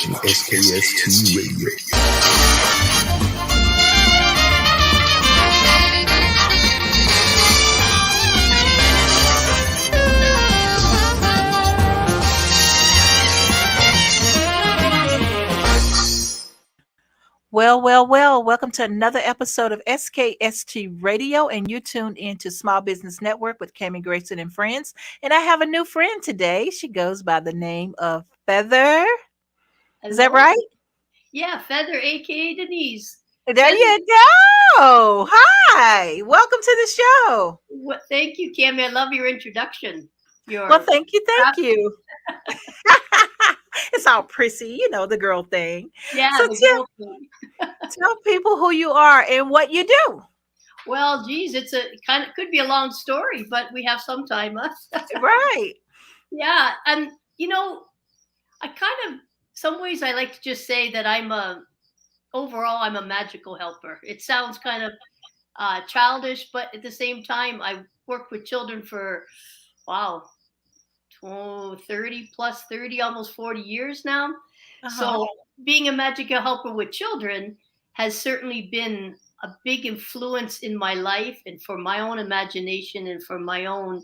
watching SKST Radio. Well. Welcome to another episode of SKST Radio, and you tuned into Small Business Network with Cami, Grayson, and friends. And I have a new friend today. She goes by the name of Feather. Is that right? Yeah, Feather, aka Denise. There you go. Hi. Welcome to the show. Well, thank you, Cami. I love your introduction. Well, thank you. It's all prissy, the girl thing. Yeah, so tell people who you are and what you do. Well, geez, could be a long story, but we have some time left. Right. Yeah, and some ways I like to just say that overall I'm a magical helper. It sounds kind of childish, but at the same time, I work with children for 30 plus 30, almost 40 years now. So being a magical helper with children has certainly been a big influence in my life and for my own imagination and for my own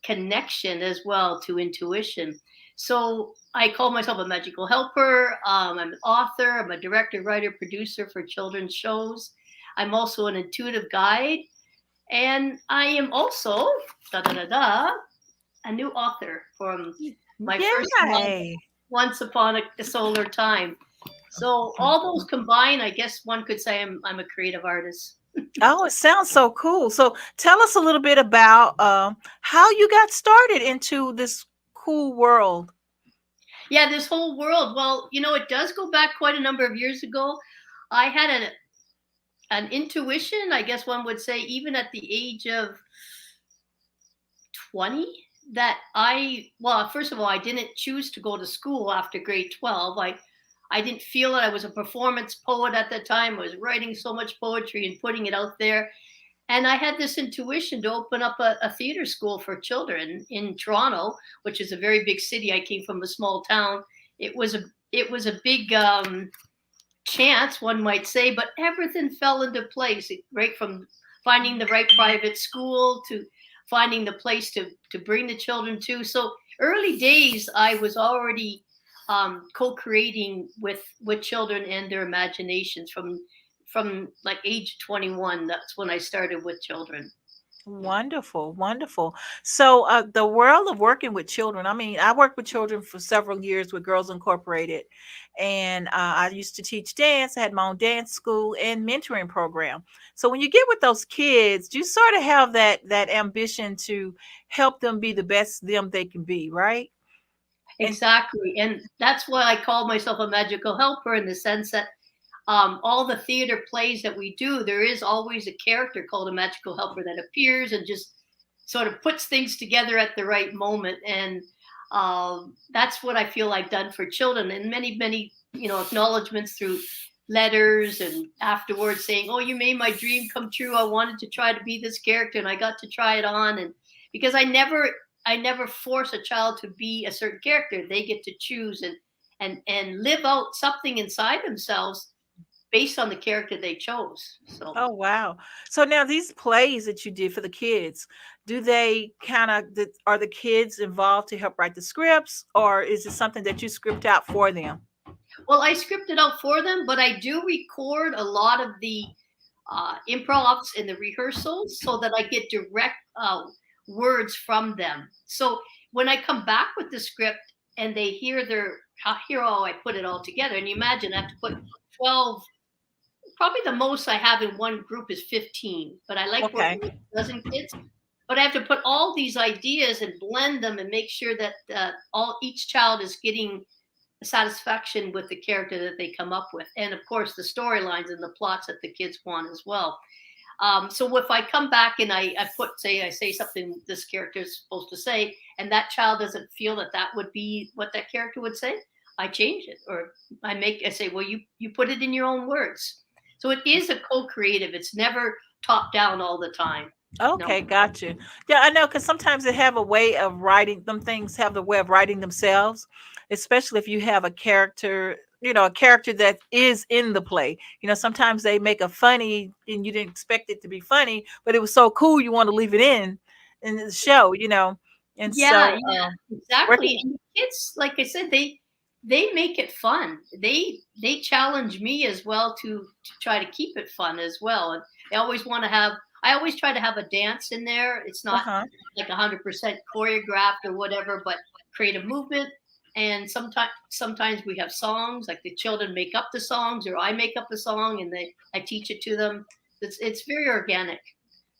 connection as well to intuition. So I call myself a magical helper. I'm an author. I'm a director, writer, producer for children's shows. I'm also an intuitive guide. And I am also, a new author from my first month, Once Upon a Solar Time. So all those combined, I guess one could say I'm a creative artist. Oh, it sounds so cool. So tell us a little bit about how you got started into this cool world. Yeah, this whole world. Well, it does go back quite a number of years ago. I had an intuition, I guess one would say, even at the age of 20, that first of all, I didn't choose to go to school after grade 12. I didn't feel that I was a performance poet at the time. I was writing so much poetry and putting it out there. And I had this intuition to open up a theater school for children in Toronto, which is a very big city. I came from a small town. It was a big chance, one might say, but everything fell into place, right from finding the right private school to finding the place to bring the children to. So early days, I was already co-creating with children and their imaginations from like age 21. That's when I started with children. Wonderful. So the world of working with children, I worked with children for several years with Girls Incorporated, and I used to teach dance. I had my own dance school and mentoring program. So when you get with those kids, you sort of have that ambition to help them be the best them they can be, right? Exactly. And that's why I call myself a magical helper, in the sense that all the theater plays that we do, there is always a character called a magical helper that appears and just sort of puts things together at the right moment. And that's what I feel I've done for children, and many, acknowledgments through letters and afterwards saying, oh, you made my dream come true. I wanted to try to be this character and I got to try it on. And because I never force a child to be a certain character. They get to choose and live out something inside themselves based on the character they chose. So. Oh, wow. So now these plays that you did for the kids, are the kids involved to help write the scripts, or is it something that you script out for them? Well, I script it out for them, but I do record a lot of the improvs in the rehearsals so that I get direct words from them. So when I come back with the script and they hear I put it all together, and you imagine I have to put 12. Probably the most I have in one group is 15, but I like working with a dozen kids. But I have to put all these ideas and blend them and make sure that each child is getting satisfaction with the character that they come up with, and of course the storylines and the plots that the kids want as well. So if I come back and I say something this character is supposed to say, and that child doesn't feel that would be what that character would say, I change it, or I say, well, you put it in your own words. So it is a co-creative. It's never top down all the time. Okay, gotcha. Yeah, I know, because sometimes they have a way of writing them. Things have the way of writing themselves, especially if you have a character a character that is in the play. Sometimes they make a funny and you didn't expect it to be funny, but it was so cool you want to leave it in the show. And Yeah, so yeah, exactly. working. And the kids, like I said, they make it fun. They challenge me as well to try to keep it fun as well. And I always want to have. I always try to have a dance in there. It's not Uh-huh. like 100% choreographed or whatever, but creative movement. And sometimes we have songs, like the children make up the songs, or I make up a song and I teach it to them. It's very organic.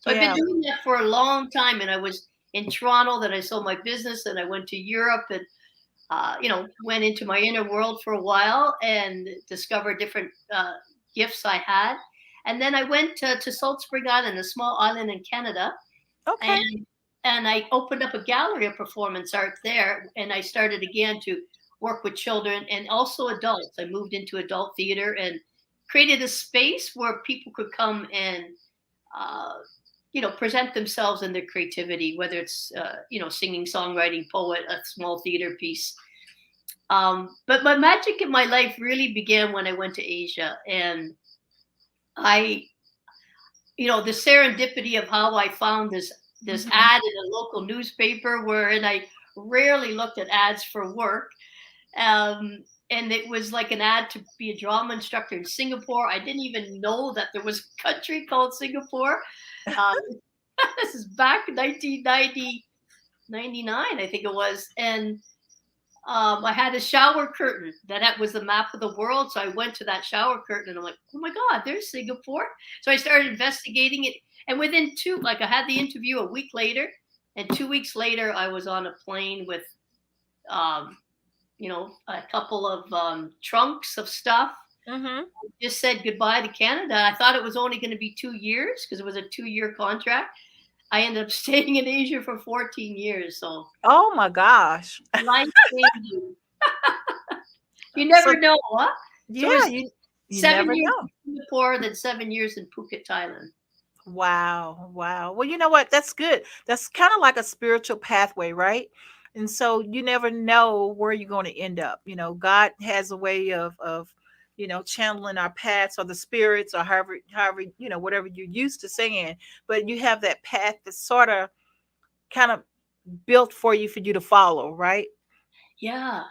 So I've been Yeah. doing that for a long time, and I was in Toronto. Then I sold my business, and I went to Europe, and went into my inner world for a while and discovered different gifts I had. And then I went to Salt Spring Island, a small island in Canada, Okay. and I opened up a gallery of performance art there, and I started again to work with children and also adults. I moved into adult theater and created a space where people could come and uh, present themselves and their creativity, whether it's singing, songwriting, poet, a small theater piece. But my magic in my life really began when I went to Asia, and I the serendipity of how I found this Mhm. ad in a local newspaper, wherein I rarely looked at ads for work. And it was like an ad to be a drama instructor in Singapore. I didn't even know that there was a country called Singapore. Uh, this is back in 1990, 99, I think it was. And I had a shower curtain that was the map of the world. So I went to that shower curtain and I'm like, oh my God, there's Singapore. So I started investigating it. And within I had the interview a week later. And 2 weeks later, I was on a plane with, um, a couple of trunks of stuff. Mhm. Just said goodbye to Canada. I thought it was only going to be 2 years because it was a 2-year contract. I ended up staying in Asia for 14 years. So Oh my gosh. life changing. You So never know, huh? So it yeah, was you seven never years know. in Singapore, then 7 years in Phuket, Thailand. Wow, wow. Well, you know what? That's good. That's kind of like a spiritual pathway, right? And so you never know where you're going to end up. God has a way of channeling our paths or the spirits or however, whatever you're used to saying. But you have that path that's sort of kind of built for you to follow, right? Yeah.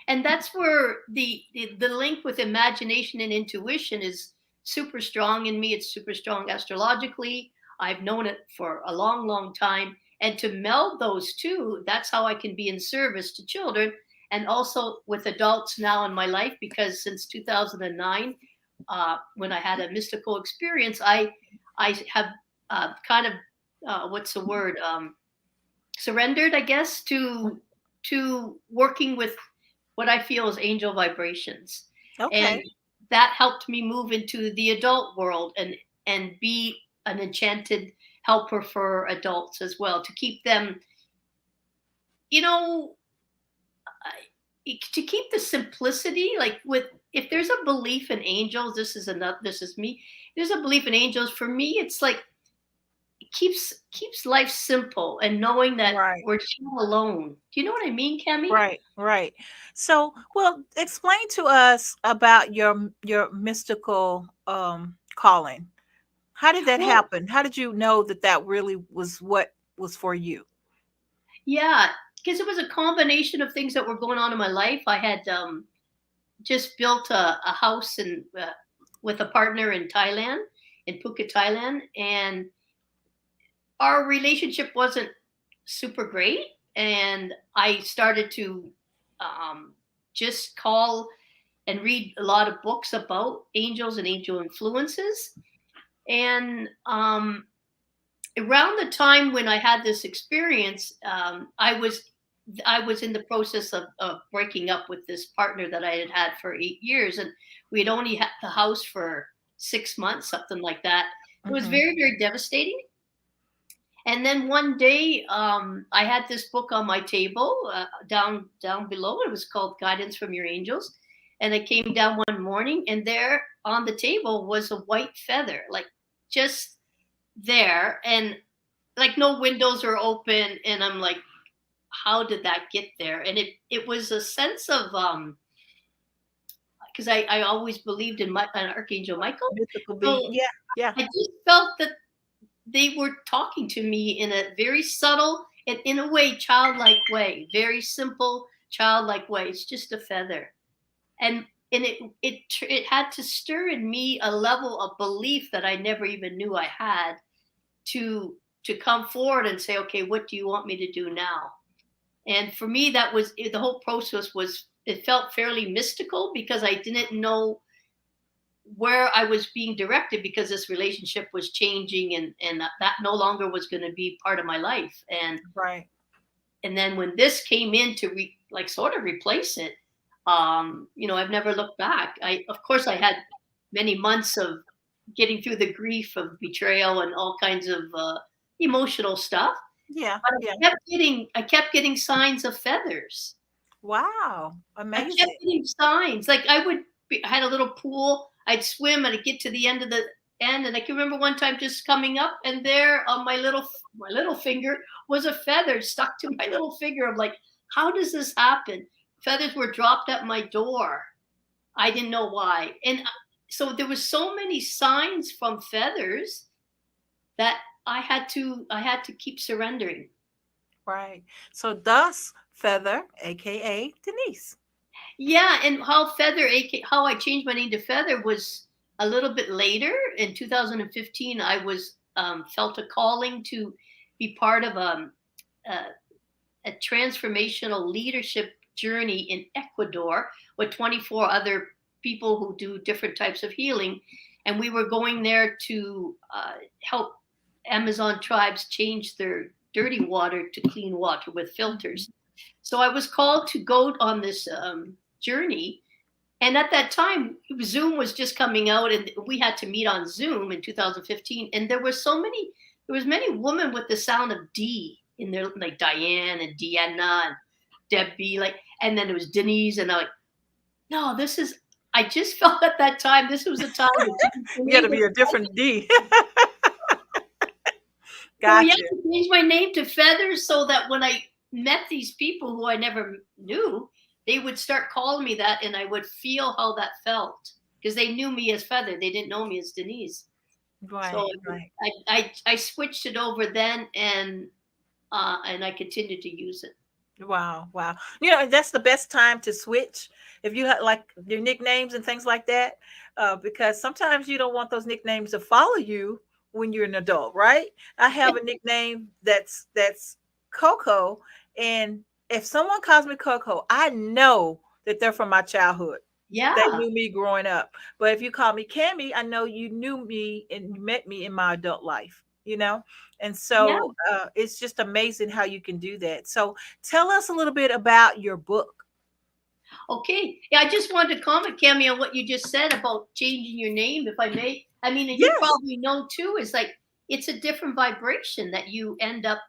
And that's where the link with imagination and intuition is super strong in me. It's super strong astrologically. I've known it for a long, long time. And to meld those two, that's how I can be in service to children and also with adults now in my life. Because since 2009, when I had a mystical experience, I have kind of what's the word surrendered, I guess, to working with what I feel is angel vibrations. And Okay. that helped me move into the adult world and be an enchanted helper for adults as well, to keep them, you know, to keep the simplicity, like with if there's a belief in angels, this is me. There's a belief in angels. For me, it's like it keeps life simple and knowing that Right. we're not alone. Do you know what I mean, Cami? Right, right. So, well, explain to us about your mystical calling. How did that Well, happen? How did you know that that really was what was for you? yeah, because it was a combination of things that were going on in my life. I had just built a house with a partner in Thailand, in Phuket, Thailand, and our relationship wasn't super great. And I started to just call and read a lot of books about angels and angel influences. And around the time when I had this experience, I was in the process of breaking up with this partner that I had had for 8 years, and we had only had the house for 6 months, something like that. It was Hmm. very, very devastating. And then one day, I had this book on my table down below. It was called Guidance from Your Angels, and I came down one morning, and there on the table was a white feather, like just there, and like no windows are open, and I'm like, how did that get there? And it was a sense of because I always believed in Archangel Michael. Mythical being. So Yeah, yeah. I just felt that they were talking to me in a very subtle and, in a way, childlike way, very simple, childlike way. It's just a feather, and it had to stir in me a level of belief that I never even knew I had to come forward and say, okay, what do you want me to do now? And for me, that was the whole process. It felt fairly mystical because I didn't know where I was being directed, because this relationship was changing, and that no longer was going to be part of my life. Right. And then when this came in to sort of replace it, I've never looked back. Of course I had many months of getting through the grief of betrayal and all kinds of emotional stuff. Yeah, But yeah. I kept getting signs of feathers. Wow, I amazing. kept getting signs. Like I had a little pool. I'd swim and I'd get to the end of the end, and I can remember one time just coming up, and there on my little finger was a feather stuck to my little finger. I'm like, how does this happen? Feathers were dropped at my door. I didn't know why, and so there was so many signs from feathers that I had to keep surrendering. Right. So thus Feather, aka Denise. Yeah, and how I changed my name to Feather was a little bit later. In 2015, I was felt a calling to be part of a transformational leadership journey in Ecuador with 24 other people who do different types of healing, and we were going there to help Amazon tribes change their dirty water to clean water with filters. So I was called to go on this journey. And at that time, Zoom was just coming out, and we had to meet on Zoom in 2015. And there was many women with the sound of D in there, like Diane and Deanna and Debbie, and then it was Denise. And I'm like, no, I just felt at that time, this was a time. You got to be a different D. So Gotcha. yeah, I changed my name to Feathers so that when I met these people who I never knew, they would start calling me that, and I would feel how that felt, because they knew me as Feather. They didn't know me as Denise. Right, So right. I switched it over then, and I continued to use it. Wow, wow. That's the best time to switch if you have like your nicknames and things like that, because sometimes you don't want those nicknames to follow you when you're an adult, right? I have a nickname that's Coco, and if someone calls me Coco, I know that they're from my childhood. They Yeah, knew me growing up. But if you call me Cammy, I know you knew me and you met me in my adult life, And yeah. so it's just amazing how you can do that. So tell us a little bit about your book. Okay. Yeah, I just wanted to comment, Cammy, on what you just said about changing your name, if I may. I mean, and you Yes. probably know too, is like it's a different vibration that you end up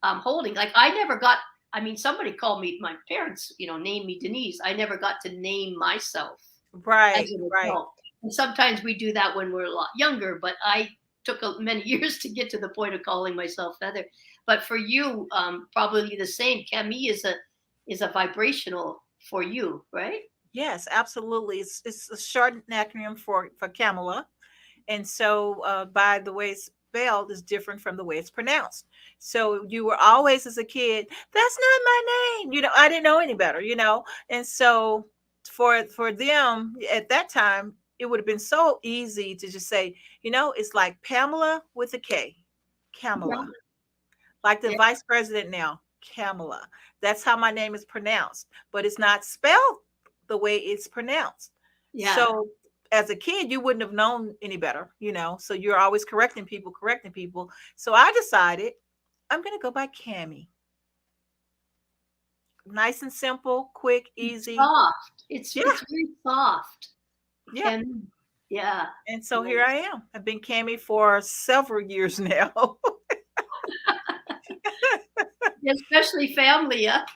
holding. Like I never got. I mean, somebody called me. My parents, named me Denise. I never got to name myself as Right, an right. adult. And sometimes we do that when we're a lot younger. But I took many years to get to the point of calling myself Feather. But for you, probably the same. Camille is a vibrational for you, right? Yes, absolutely. It's a short acronym for Camilla. And so by the way it's spelled is different from the way it's pronounced. So you were always as a kid, that's not my name. I didn't know any better, And so for them at that time, it would have been so easy to just say, it's like Pamela with a K, Yeah. Kamala. Like the Yeah. vice president now, Kamala. That's how my name is pronounced, but it's not spelled the way it's pronounced. Yeah. So as a kid, you wouldn't have known any better, So you're always correcting people. So I decided I'm going to go by Cammy. Nice and simple, quick, It's easy. soft. Yeah, It's very soft. yeah. And yeah. And so here I am. I've been Cammy for several years now. Especially family, yeah.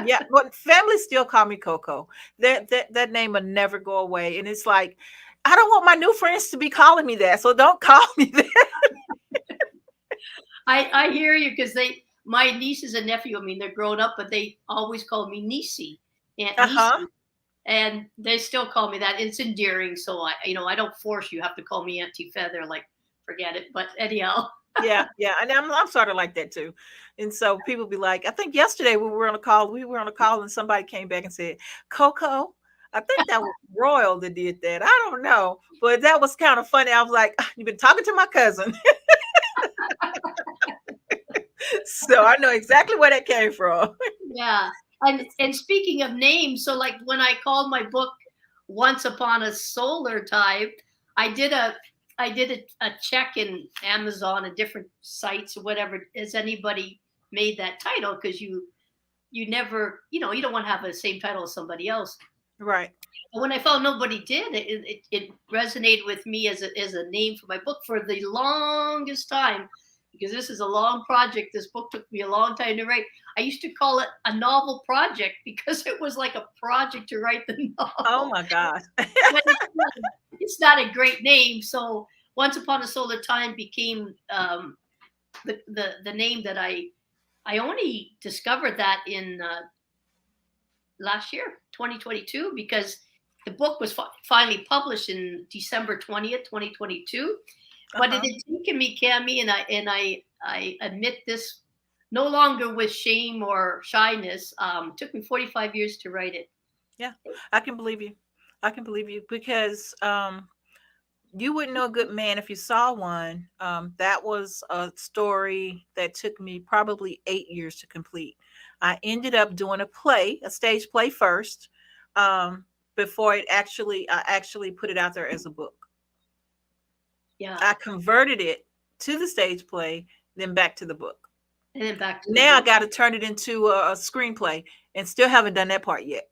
Yeah, but family still call me Coco. That name will never go away. And it's like, I don't want my new friends to be calling me that. So don't call me that. I hear you, because my nieces and nephew, I mean, they're grown up, but they always call me Nisi, Aunt Uh-huh. Nisi. and they still call me that. It's endearing, so I don't force you have to call me Auntie Feather. Like, forget it. But anyhow, Yeah, yeah, and I'm sort of like that too. And so people be like, I think yesterday we were on a call, and somebody came back and said, Coco. I think that was Royal that did that. I don't know, but that was kind of funny. I was like, "Ah, you've been talking to my cousin," so I know exactly where that came from. yeah. And speaking of names, so like when I called my book Once Upon a Solar Time, I did a a check in Amazon and different sites or whatever. Has anybody made that title? Because you never, you don't want to have the same title as somebody else. Right. But when I found nobody did, it resonated with me as a name for my book for the longest time, because this is a long project. This book took me a long time to write. I used to call it a novel project because it was like a project to write the Oh novel. my God. But it's not a great name. So Once Upon a Solar Time became the name that I only discovered that in last year, 2022, because the book was finally published in December 20th, 2022. But it Uh-huh. had taken me, Cami, and I admit this no longer with shame or shyness. Took me 45 years to write it. Yeah, I can believe you. I can believe you because you wouldn't know a good man if you saw one. That was a story that took me probably 8 years to complete. I ended up doing a stage play first, before I actually put it out there as a book. Yeah, I converted it to the stage play, then back to the book. and then back to the Now I book. got to turn it into a screenplay, and still haven't done that part yet.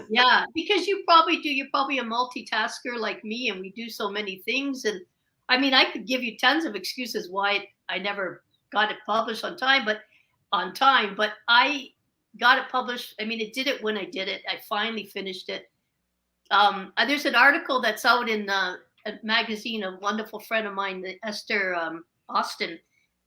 Yeah, because you probably do. You're probably a multitasker like me, and we do so many things. And I mean, I could give you tons of excuses why I never got it published on time, but I got it published. I mean, it did it when I did it. I finally finished it. There's an article that's out in a magazine, a wonderful friend of mine, Esther Austin.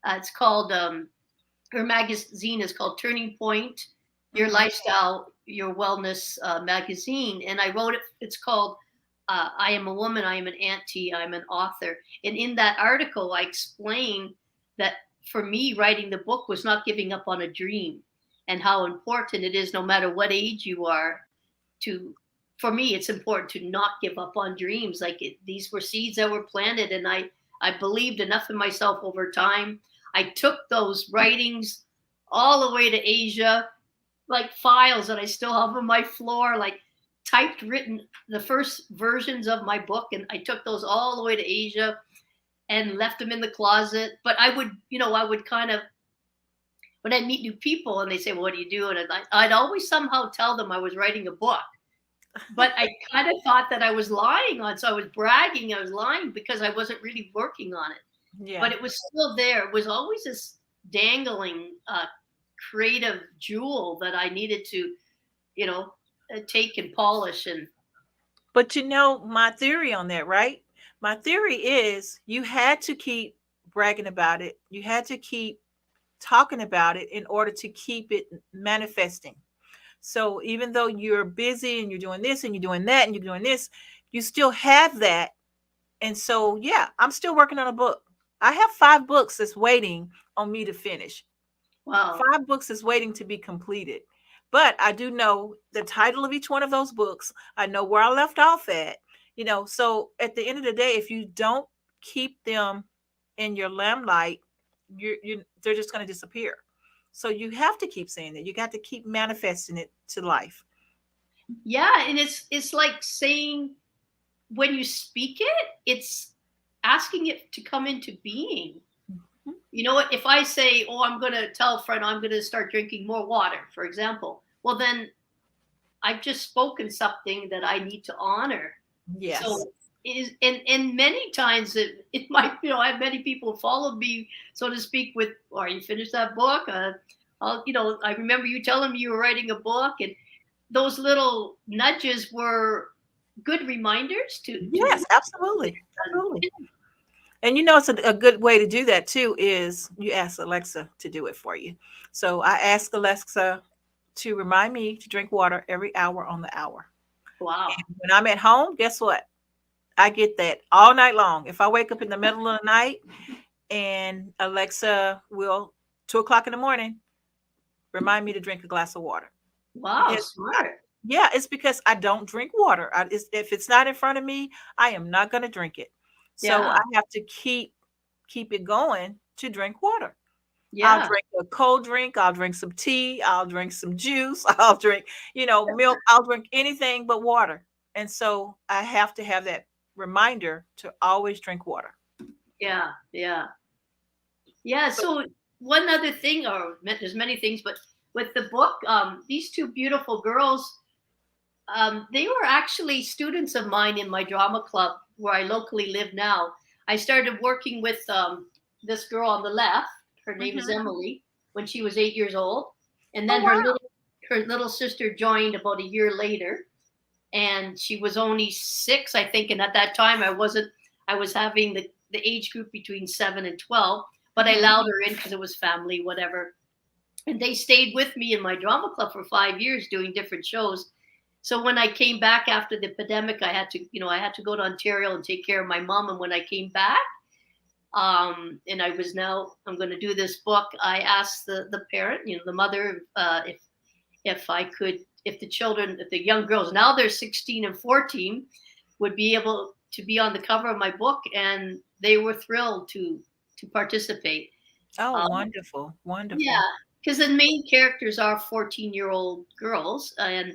It's called her magazine is called Turning Point, Your Hmm. Lifestyle, Your Wellness magazine. And I wrote it, it's called I Am a Woman, I Am an Auntie, I'm an Author. And in that article, I explained that for me, writing the book was not giving up on a dream, and how important it is, no matter what age you are, to, for me, it's important to not give up on dreams. Like these were seeds that were planted, and I believed enough in myself over time. I took those writings all the way to Asia, like files that I still have on my floor, like typed, written, the first versions of my book. And I took those all the way to Asia and left them in the closet. But I would kind of, when I meet new people and they say, well, what do you do? And I'd always somehow tell them I was writing a book. But I kind of thought that I was lying on, so I was bragging, I was lying because I wasn't really working on it. Yeah. But it was still there. It was always this dangling creative jewel that I needed to, you know, take and polish. And But my theory on that, right? My theory is you had to keep bragging about it. You had to keep talking about it in order to keep it manifesting. So even though you're busy and you're doing this and you're doing that and you're doing this, you still have that. And so, yeah, I'm still working on a book. I have 5 books that's waiting on me to finish. wow, 5 books is waiting to be completed. But I do know the title of each one of those books. I know where I left off at. So at the end of the day, if you don't keep them in your limelight, they're just going to disappear. So you have to keep saying that. You got to keep manifesting it to life. yeah, and it's like saying when you speak it, it's asking it to come into being. Mhm. You know what? If I say, "Oh, I'm going to tell a friend I'm going to start drinking more water," for example, well, then I've just spoken something that I need to honor. Yes. So is and many times it might, I have many people follow me, so to speak, with, "Are you finished that book?" I remember you telling me you were writing a book, and those little nudges were good reminders to Yes, absolutely. Absolutely. And it's a good way to do that too is you ask Alexa to do it for you. So I ask Alexa to remind me to drink water every hour on the hour. Wow. And when I'm at home, guess what? I get that all night long. If I wake up in the middle of the night and Alexa will 2 o'clock in the morning remind me to drink a glass of water. Wow, Because smart. yeah, it's because I don't drink water. If it's not in front of me, I am not going to drink it. So Yeah. I have to keep it going to drink water. I'll Yeah. drink a cold drink. I'll drink some tea. I'll drink some juice. I'll drink, milk. I'll drink anything but water. And so I have to have that reminder to always drink water. Yeah. Yeah. Yeah. So, So one other thing, or there's many things, but with the book, these two beautiful girls, they were actually students of mine in my drama club where I locally live now. I started working with this girl on the left. Her name is mhm. Emily when she was 8 years old, and Oh then wow. her little sister joined about a year later, and she was only 6, I think. And at that time, I wasn't. I was having the age group between 7 and 12, but I Mhm. allowed her in because it was family, whatever. And they stayed with me in my drama club for 5 years doing different shows. So when I came back after the pandemic, I had to go to Ontario and take care of my mom. And when I came back, and I'm going to do this book. I asked the parent, the mother, if I could, if the young girls, now they're 16 and 14, would be able to be on the cover of my book, and they were thrilled to participate. Oh, Um, wonderful, yeah, wonderful. because the main characters are 14-year-old girls, and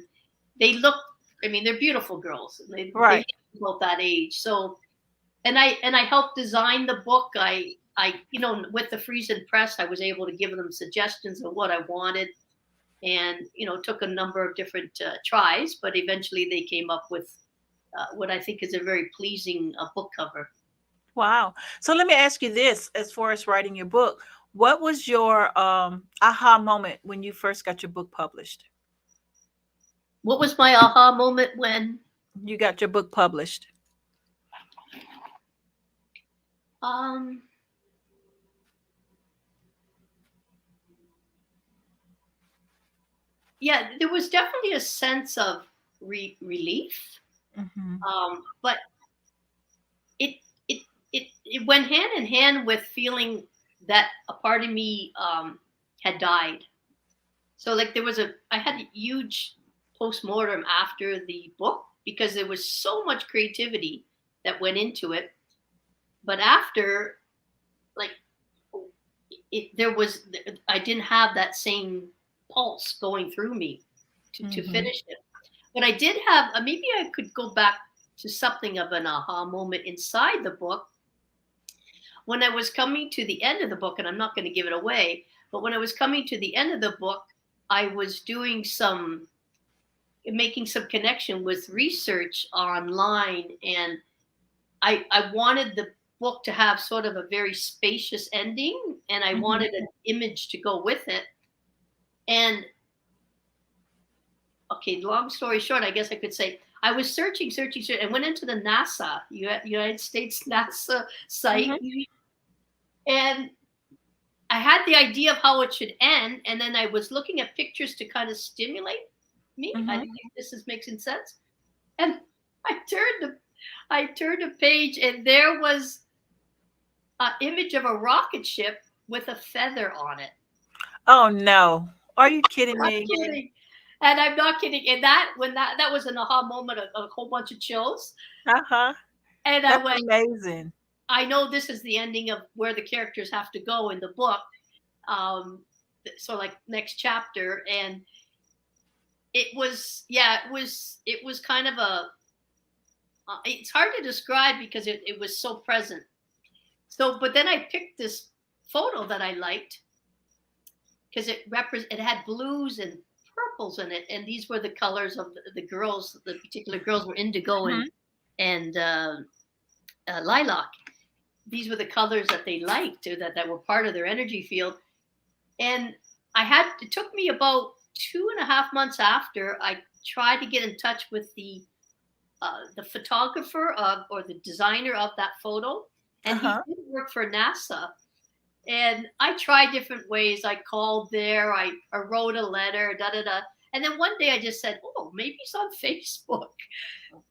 they look. I mean, they're beautiful girls. They Right. look about that age. So, and I helped design the book. With the Friesen Press, I was able to give them suggestions of what I wanted, and took a number of different tries, but eventually they came up with what I think is a very pleasing book cover. Wow. So let me ask you this: as far as writing your book, what was your aha moment when you first got your book published? What was my aha moment when? You got your book published. Um, yeah, there was definitely a sense of relief, Hmm. but it it it went hand in hand with feeling that a part of me had died. So like I had a huge postmortem after the book because there was so much creativity that went into it. But after, like, there was, I didn't have that same pulse going through me to Hmm. finish it. But I did have, maybe I could go back to something of an aha moment inside the book when I was coming to the end of the book, and I'm not going to give it away, but when I was coming to the end of the book, I was making some connection with research online, and I wanted the book to have sort of a very spacious ending, and I Hmm. wanted an image to go with it. And okay, long story short, I guess I could say I was searching, and went into the NASA, United States NASA Hmm. site, and I had the idea of how it should end, and then I was looking at pictures to kind of stimulate me. I Hmm. think this is making sense. And I turned a page, and there was an image of a rocket ship with a feather on it. Oh no. Are you kidding I'm me? kidding. And I'm not kidding. And that was an aha moment, a whole bunch of chills. Uh-huh. And I That's went, amazing. I know this is the ending of where the characters have to go in the book. Um, so like next chapter. And it was kind of it's hard to describe because it was so present. So, but then I picked this photo that I liked because it had blues and purples in it, and these were the colors of the girls. The particular girls were indigo Hmm. and lilac. These were the colors that they liked, or that were part of their energy field. And it took me about 2.5 months after I tried to get in touch with the photographer or the designer of that photo, and he Uh-huh. did work for NASA. And I tried different ways. I called there. I wrote a letter. Da da da. And then one day I just said, oh, maybe he's on Facebook.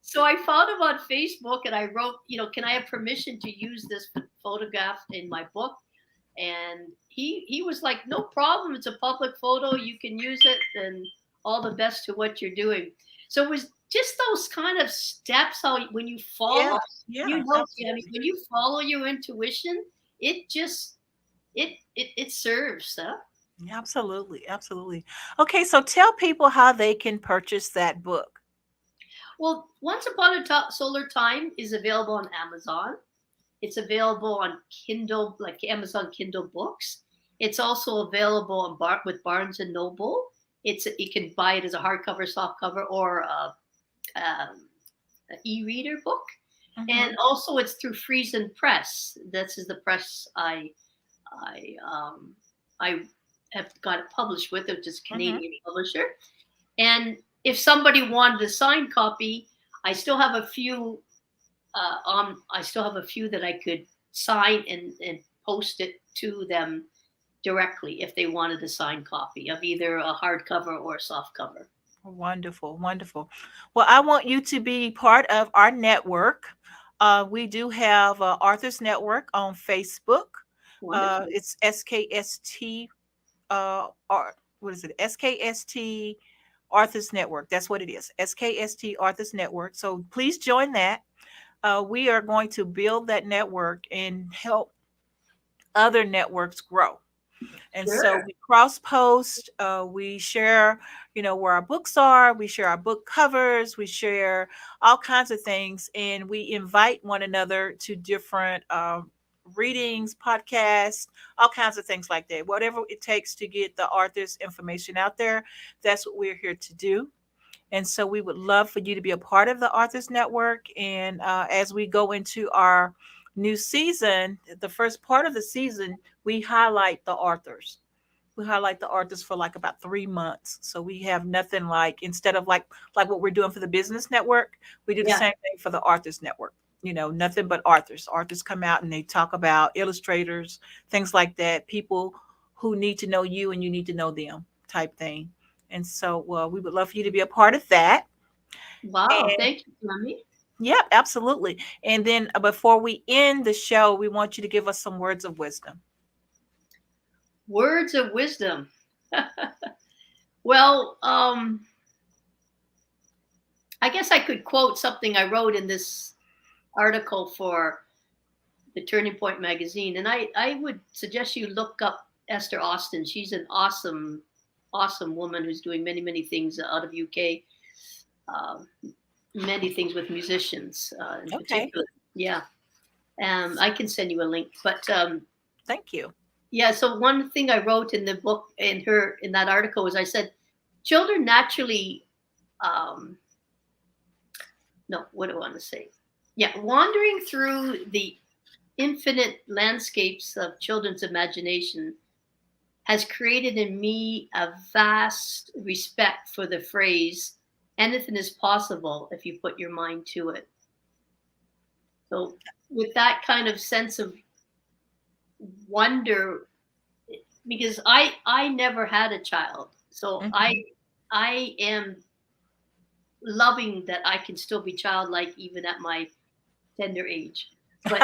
So I found him on Facebook and I wrote, can I have permission to use this photograph in my book? And he was like, no problem. It's a public photo. You can use it, and all the best to what you're doing. So it was just those kind of steps. How when you Yeah, follow, yeah, Tammy, absolutely. when you follow your intuition, it just it serves. Huh? Absolutely, absolutely. Okay, so tell people how they can purchase that book. Well, Once Upon a Solar Time is available on Amazon. It's available on Kindle, like Amazon Kindle books. It's also available on with Barnes and Noble. You can buy it as a hardcover, softcover, or um, an e-reader book. And Hmm. also, it's through Friesen Press. This is the press I I have got it published with, which is a Hmm. Canadian publisher. And if somebody wanted a signed copy, I still have a few I still have a few that I could sign and post it to them directly if they wanted a signed copy of either a hardcover or a soft cover. Wonderful, wonderful. Well, I want you to be part of our network. We do have Arthur's Network on Facebook. Wonderful. It's SKST. What is it? SKST Arthur's Network. That's what it is. SKST Arthur's Network. So please join that. We are going to build that network and help other networks grow. And so Sure. we cross post, we share, where our books are, we share our book covers, we share all kinds of things, and we invite one another to different readings, podcasts, all kinds of things like that. Whatever it takes to get the author's information out there, that's what we're here to do. And so we would love for you to be a part of the Authors Network. And as we go into our new season, the first part of the season, we highlight the authors. We highlight the authors for like about 3 months. So we have nothing like, instead of like what we're doing for the business network, we do the Yeah. same thing for the authors network. Nothing but authors. Authors come out and they talk about illustrators, things like that, people who need to know you and you need to know them type thing. And so, well, we would love for you to be a part of that. Wow. And Thank you, Tammy. yep, absolutely. And then before we end the show, we want you to give us some words of wisdom. Words of wisdom. Well, I guess I could quote something I wrote in this article for the Turning Point magazine, and I would suggest you look up Esther Austin. She's an awesome woman who's doing many things out of UK, uh, many things with musicians in Okay. particular. Yeah, I can send you a link. But Thank you. yeah, so one thing I wrote in the book in that article was I said children naturally no, what do I want to say? Yeah, wandering through the infinite landscapes of children's imagination has created in me a vast respect for the phrase, anything is possible if you put your mind to it. So, with that kind of sense of wonder, because I never had a child, so Mhm. I am loving that I can still be childlike even at my tender age. But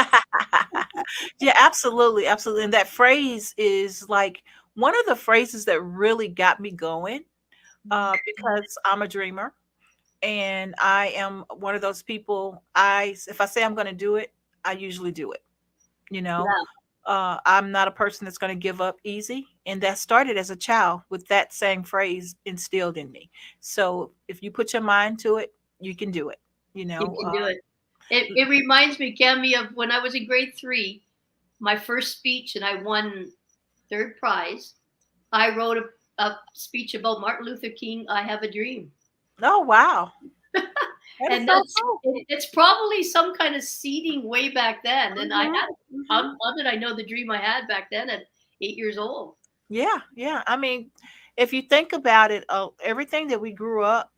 Yeah, absolutely, absolutely. And that phrase is like one of the phrases that really got me going, because I'm a dreamer and I am one of those people. If I say I'm going to do it, I usually do it. You know, yeah, I'm not a person that's going to give up easy, and that started as a child with that same phrase instilled in me. So if you put your mind to it, you can do it. You you know, can do it. It reminds me, Cami, of when I was in grade 3, my first speech, and I won third prize. I wrote a speech about Martin Luther King. I have a dream, oh wow, that is and so cool. it's probably some kind of seeding way back then. And I Hmm. had Hmm. how did I know the dream I had back then at 8 years old? Yeah, yeah. I mean, if you think about it, everything that we grew up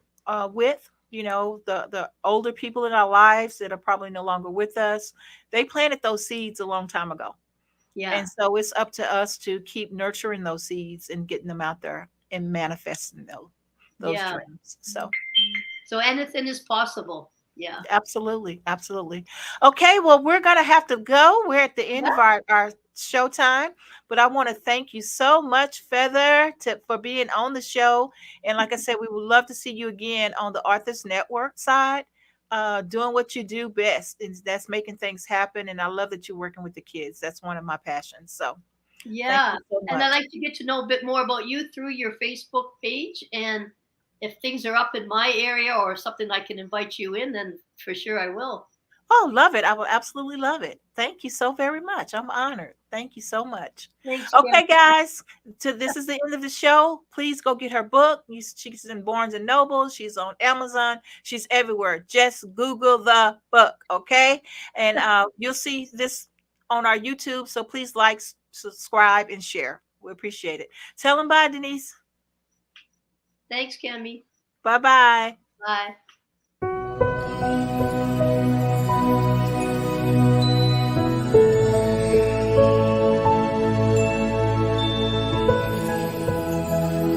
with, the older people in our lives that are probably no longer with us, they planted those seeds a long time ago. Yeah, And so it's up to us to keep nurturing those seeds and getting them out there and manifesting those Yeah. dreams. So So anything is possible. Yeah. absolutely, absolutely. Okay, well, we're gonna have to go. We're at the end Yeah. of our show time, but I want to thank you so much, Feather, for being on the show. And like I said, we would love to see you again on the Arthur's Network side, doing what you do best, and that's making things happen. And I love that you're working with the kids. That's one of my passions. So thank Yeah. you so And I'd much. like to get to know a bit more about you through your Facebook page. And if things are up in my area or something I can invite you in, then for sure I will. Oh, love it. I will absolutely love it. Thank you so very much. I'm honored. Thank you so much. Thanks, Kim. Okay, guys. This is the end of the show. Please go get her book. She's in Barnes and Noble. She's on Amazon. She's everywhere. Just Google the book, okay? And you'll see this on our YouTube. So please like, subscribe, and share. We appreciate it. Tell them bye, Denise. Thanks, Kimmy. Bye-bye. Bye.